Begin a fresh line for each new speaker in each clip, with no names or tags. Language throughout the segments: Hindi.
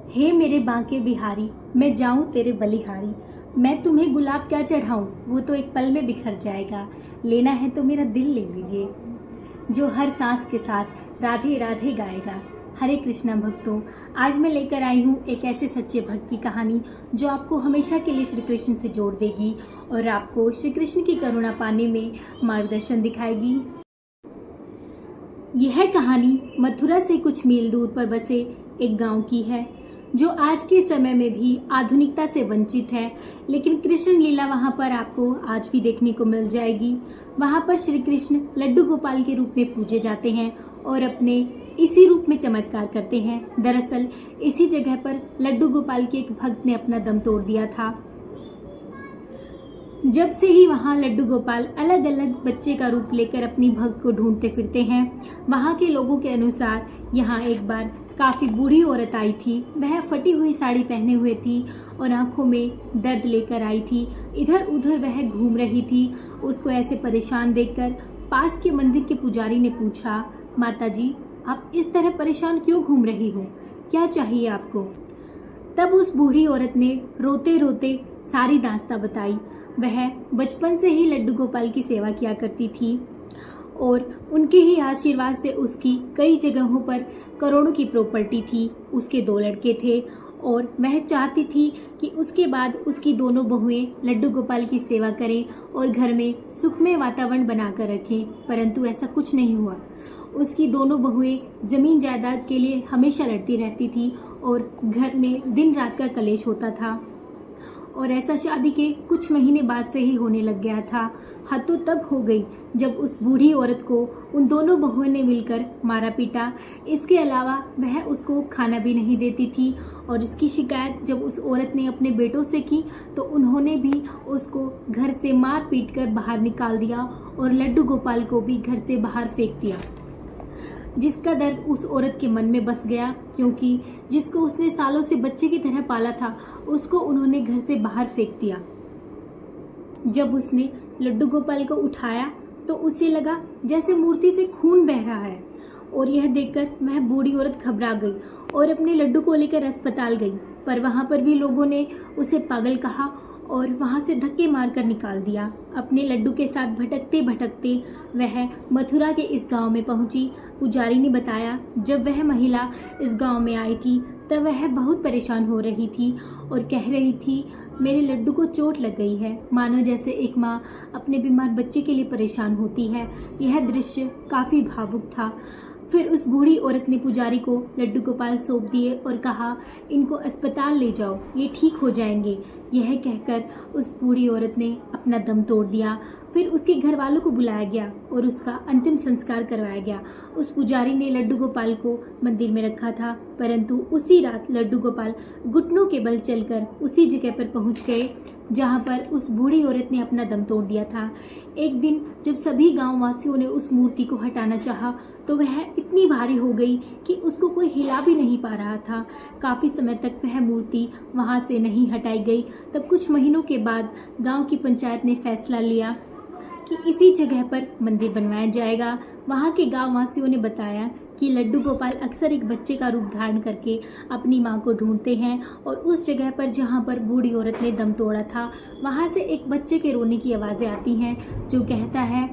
हे मेरे बांके बिहारी, मैं जाऊं तेरे बलिहारी। मैं तुम्हें गुलाब क्या चढ़ाऊं, वो तो एक पल में बिखर जाएगा। लेना है तो मेरा दिल ले लीजिए, जो हर सांस के साथ राधे राधे गाएगा। हरे कृष्णा भक्तों, आज मैं लेकर आई हूँ एक ऐसे सच्चे भक्त की कहानी जो आपको हमेशा के लिए श्री कृष्ण से जोड़ देगी और आपको श्री कृष्ण की करुणा पाने में मार्गदर्शन दिखाएगी। यह कहानी मथुरा से कुछ मील दूर पर बसे एक गांव की है, जो आज के समय में भी आधुनिकता से वंचित है, लेकिन कृष्ण लीला वहां पर आपको आज भी देखने को मिल जाएगी। वहां पर श्री कृष्ण लड्डू गोपाल के रूप में पूजे जाते हैं और अपने इसी रूप में चमत्कार करते हैं। दरअसल इसी जगह पर लड्डू गोपाल के एक भक्त ने अपना दम तोड़ दिया था। जब से ही वहाँ लड्डू गोपाल अलग अलग बच्चे का रूप लेकर अपनी भक्त को ढूंढते फिरते हैं। वहाँ के लोगों के अनुसार यहाँ एक बार काफ़ी बूढ़ी औरत आई थी। वह फटी हुई साड़ी पहने हुए थी और आंखों में दर्द लेकर आई थी। इधर उधर वह घूम रही थी। उसको ऐसे परेशान देखकर पास के मंदिर के पुजारी ने पूछा, माता जी, आप इस तरह परेशान क्यों घूम रही हो? क्या चाहिए आपको? तब उस बूढ़ी औरत ने रोते रोते सारी दास्तां बताई। वह बचपन से ही लड्डू गोपाल की सेवा किया करती थी और उनके ही आशीर्वाद से उसकी कई जगहों पर करोड़ों की प्रॉपर्टी थी। उसके 2 लड़के थे और वह चाहती थी कि उसके बाद उसकी दोनों बहुएं लड्डू गोपाल की सेवा करें और घर में सुखमय वातावरण बनाकर रखें, परंतु ऐसा कुछ नहीं हुआ। उसकी दोनों बहुएं जमीन जायदाद के लिए हमेशा लड़ती रहती थी और घर में दिन रात का कलेश होता था और ऐसा शादी के कुछ महीने बाद से ही होने लग गया था। हद तो तब हो गई जब उस बूढ़ी औरत को उन दोनों बहुओं ने मिलकर मारा पीटा। इसके अलावा वह उसको खाना भी नहीं देती थी और इसकी शिकायत जब उस औरत ने अपने बेटों से की तो उन्होंने भी उसको घर से मार पीट कर बाहर निकाल दिया और लड्डू गोपाल को भी घर से बाहर फेंक दिया, जिसका दर्द उस औरत के मन में बस गया, क्योंकि जिसको उसने सालों से बच्चे की तरह पाला था उसको उन्होंने घर से बाहर फेंक दिया। जब उसने लड्डू गोपाल को उठाया तो उसे लगा जैसे मूर्ति से खून बह रहा है और यह देखकर वह बूढ़ी औरत घबरा गई और अपने लड्डू को लेकर अस्पताल गई, पर वहाँ पर भी लोगों ने उसे पागल कहा और वहाँ से धक्के मारकर निकाल दिया। अपने लड्डू के साथ भटकते भटकते वह मथुरा के इस गांव में पहुंची। पुजारी ने बताया, जब वह महिला इस गांव में आई थी तब वह बहुत परेशान हो रही थी और कह रही थी, मेरे लड्डू को चोट लग गई है, मानो जैसे एक माँ अपने बीमार बच्चे के लिए परेशान होती है। यह दृश्य काफ़ी भावुक था। फिर उस बूढ़ी औरत ने पुजारी को लड्डू गोपाल सौंप दिए और कहा, इनको अस्पताल ले जाओ, ये ठीक हो जाएंगे। यह कहकर उस बूढ़ी औरत ने अपना दम तोड़ दिया। फिर उसके घर वालों को बुलाया गया और उसका अंतिम संस्कार करवाया गया। उस पुजारी ने लड्डू गोपाल को मंदिर में रखा था, परंतु उसी रात लड्डू गोपाल घुटनों के बल चलकर उसी जगह पर पहुंच गए जहां पर उस बूढ़ी औरत ने अपना दम तोड़ दिया था। एक दिन जब सभी गांव वासियों ने उस मूर्ति को हटाना चाहा तो वह इतनी भारी हो गई कि उसको कोई हिला भी नहीं पा रहा था। काफ़ी समय तक वह मूर्ति वहां से नहीं हटाई गई। तब कुछ महीनों के बाद गांव की पंचायत ने फैसला लिया कि इसी जगह पर मंदिर बनवाया जाएगा। वहाँ के गाँव वासियों ने बताया कि लड्डू गोपाल अक्सर एक बच्चे का रूप धारण करके अपनी माँ को ढूंढते हैं और उस जगह पर जहाँ पर बूढ़ी औरत ने दम तोड़ा था वहाँ से एक बच्चे के रोने की आवाज़ें आती हैं जो कहता है,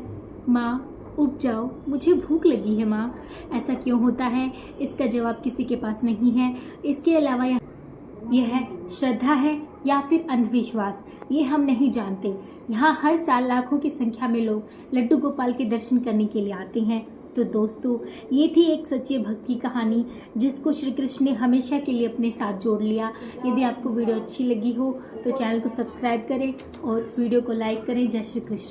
माँ उठ जाओ, मुझे भूख लगी है माँ। ऐसा क्यों होता है, इसका जवाब किसी के पास नहीं है। इसके अलावा यह श्रद्धा है या फिर अंधविश्वास, ये हम नहीं जानते। यहाँ हर साल लाखों की संख्या में लोग लड्डू गोपाल के दर्शन करने के लिए आते हैं। तो दोस्तों, ये थी एक सच्चे भक्त की कहानी जिसको श्री कृष्ण ने हमेशा के लिए अपने साथ जोड़ लिया। यदि आपको वीडियो अच्छी लगी हो तो चैनल को सब्सक्राइब करें और वीडियो को लाइक करें। जय श्री कृष्ण।